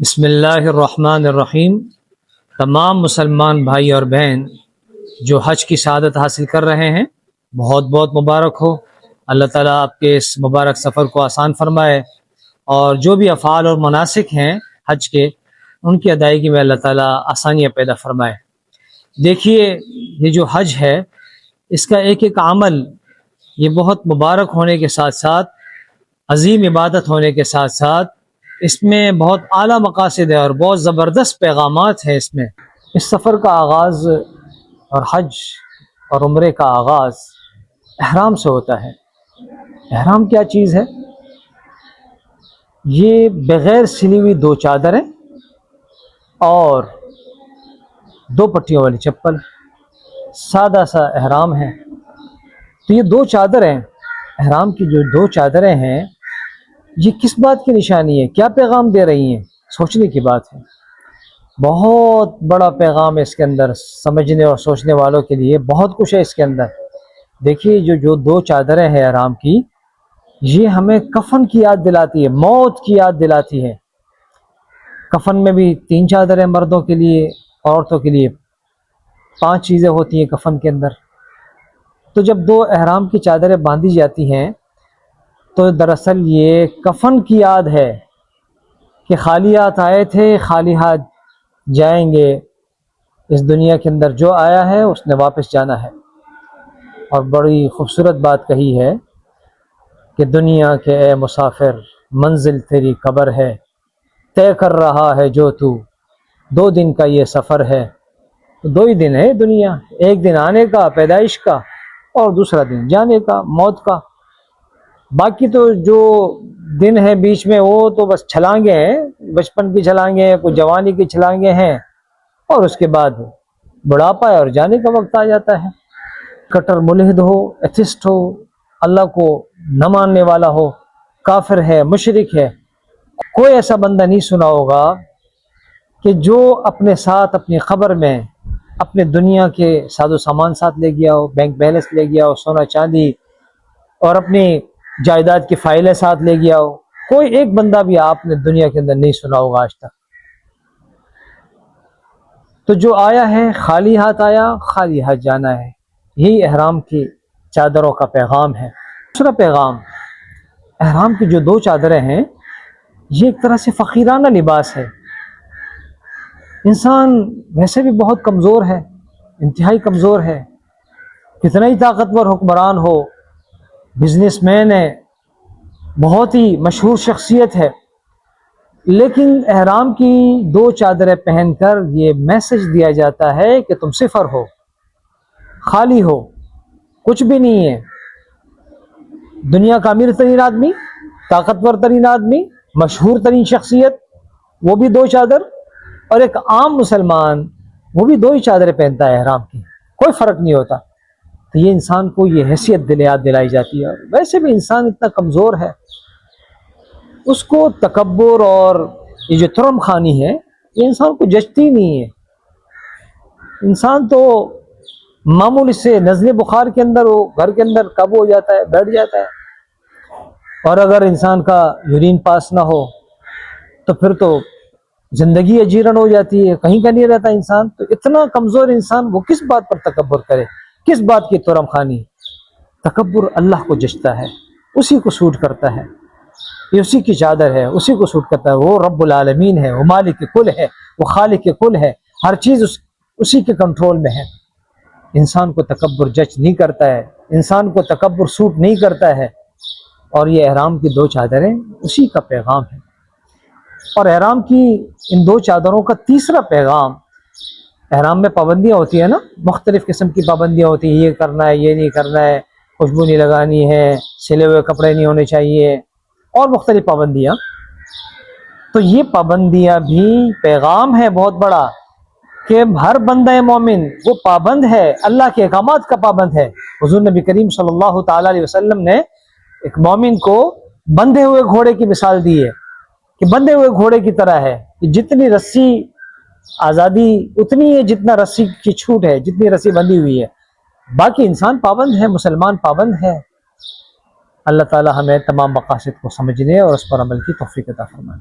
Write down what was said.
بسم اللہ الرحمن الرحیم۔ تمام مسلمان بھائی اور بہن جو حج کی سعادت حاصل کر رہے ہیں، بہت بہت مبارک ہو۔ اللہ تعالیٰ آپ کے اس مبارک سفر کو آسان فرمائے، اور جو بھی افعال اور مناسک ہیں حج کے، ان کی ادائیگی میں اللہ تعالیٰ آسانیاں پیدا فرمائے۔ دیکھیے، یہ جو حج ہے، اس کا ایک ایک عمل یہ بہت مبارک ہونے کے ساتھ ساتھ، عظیم عبادت ہونے کے ساتھ ساتھ، اس میں بہت اعلیٰ مقاصد ہے اور بہت زبردست پیغامات ہیں اس میں۔ اس سفر کا آغاز اور حج اور عمرے کا آغاز احرام سے ہوتا ہے۔ احرام کیا چیز ہے؟ یہ بغیر سلی ہوئی دو چادریں اور دو پٹیوں والی چپل، سادہ سا احرام ہے۔ تو یہ دو چادریں، احرام کی جو دو چادریں ہیں، یہ کس بات کی نشانی ہے؟ کیا پیغام دے رہی ہیں؟ سوچنے کی بات ہے۔ بہت بڑا پیغام ہے اس کے اندر، سمجھنے اور سوچنے والوں کے لیے بہت کچھ ہے اس کے اندر۔ دیکھیے، جو دو چادریں ہیں احرام کی، یہ ہمیں کفن کی یاد دلاتی ہے، موت کی یاد دلاتی ہے۔ کفن میں بھی 3 چادریں مردوں کے لیے، عورتوں کے لیے 5 چیزیں ہوتی ہیں کفن کے اندر۔ تو جب 2 احرام کی چادریں باندھی جاتی ہیں، تو دراصل یہ کفن کی یاد ہے کہ خالی ہاتھ آئے تھے، خالی ہاتھ جائیں گے۔ اس دنیا کے اندر جو آیا ہے اس نے واپس جانا ہے۔ اور بڑی خوبصورت بات کہی ہے کہ دنیا کے اے مسافر، منزل تیری قبر ہے، طے کر رہا ہے جو تو 2 دن کا یہ سفر ہے۔ تو 2 ہی دن ہے دنیا، ایک دن آنے کا، پیدائش کا، اور دوسرا دن جانے کا، موت کا۔ باقی تو جو دن ہے بیچ میں، وہ تو بس چھلانگیں ہیں، بچپن کی چھلانگیں، کوئی جوانی کی چھلانگیں ہیں، اور اس کے بعد بڑھاپا ہے اور جانے کا وقت آ جاتا ہے۔ کٹر ملحد ہو، ایتھسٹ ہو، اللہ کو نہ ماننے والا ہو، کافر ہے، مشرک ہے، کوئی ایسا بندہ نہیں سنا ہوگا کہ جو اپنے ساتھ اپنی قبر میں اپنے دنیا کے ساز و سامان ساتھ لے گیا ہو، بینک بیلنس لے گیا ہو، سونا چاندی اور اپنی جائیداد کی فائلیں ساتھ لے گیا ہو۔ کوئی ایک بندہ بھی آپ نے دنیا کے اندر نہیں سنا ہوگا آج تک۔ تو جو آیا ہے خالی ہاتھ آیا، خالی ہاتھ جانا ہے۔ یہی احرام کی چادروں کا پیغام ہے۔ دوسرا پیغام، احرام کی جو 2 چادریں ہیں، یہ ایک طرح سے فقیرانہ لباس ہے۔ انسان ویسے بھی بہت کمزور ہے، انتہائی کمزور ہے، کتنا ہی طاقتور حکمران ہو، بزنس مین ہے، بہت ہی مشہور شخصیت ہے، لیکن احرام کی 2 چادریں پہن کر یہ میسج دیا جاتا ہے کہ تم صفر ہو، خالی ہو، کچھ بھی نہیں ہے۔ دنیا کا امیر ترین آدمی، طاقتور ترین آدمی، مشہور ترین شخصیت، وہ بھی 2 چادر، اور ایک عام مسلمان وہ بھی 2 ہی چادریں پہنتا ہے احرام کی، کوئی فرق نہیں ہوتا۔ تو یہ انسان کو یہ حیثیت یاد دلائی جاتی ہے۔ ویسے بھی انسان اتنا کمزور ہے، اس کو تکبر اور یہ جو ترم خانی ہے، یہ انسان کو جچتی نہیں ہے۔ انسان تو معمولی سے نزلے بخار کے اندر، وہ گھر کے اندر قابو ہو جاتا ہے، بیٹھ جاتا ہے، اور اگر انسان کا یورین پاس نہ ہو تو پھر تو زندگی اجیرن ہو جاتی ہے، کہیں کا نہیں رہتا انسان۔ تو اتنا کمزور انسان وہ کس بات پر تکبر کرے، کس بات کی ترم خانی؟ تکبر اللہ کو جچتا ہے، اسی کو سوٹ کرتا ہے، یہ اسی کی چادر ہے، اسی کو سوٹ کرتا ہے۔ وہ رب العالمین ہے، وہ مالک کل ہے، وہ خالق کل ہے، ہر چیز اسی کے کنٹرول میں ہے۔ انسان کو تکبر جچ نہیں کرتا ہے، انسان کو تکبر سوٹ نہیں کرتا ہے، اور یہ احرام کی 2 چادریں اسی کا پیغام ہے۔ اور احرام کی ان 2 چادروں کا تیسرا پیغام، احرام میں پابندیاں ہوتی ہیں نا، مختلف قسم کی پابندیاں ہوتی ہیں، یہ کرنا ہے، یہ نہیں کرنا ہے، خوشبو نہیں لگانی ہے، سلے ہوئے کپڑے نہیں ہونے چاہیے، اور مختلف پابندیاں۔ تو یہ پابندیاں بھی پیغام ہے بہت بڑا کہ ہر بندہ مومن وہ پابند ہے، اللہ کے احکامات کا پابند ہے۔ حضور نبی کریم صلی اللہ تعالی علیہ وسلم نے ایک مومن کو بندھے ہوئے گھوڑے کی مثال دی ہے، کہ بندھے ہوئے گھوڑے کی طرح ہے، کہ جتنی رسی آزادی اتنی ہے جتنا رسی کی چھوٹ ہے، جتنی رسی بندھی ہوئی ہے۔ باقی انسان پابند ہے، مسلمان پابند ہے۔ اللہ تعالی ہمیں تمام مقاصد کو سمجھنے اور اس پر عمل کی توفیق عطا فرمائے۔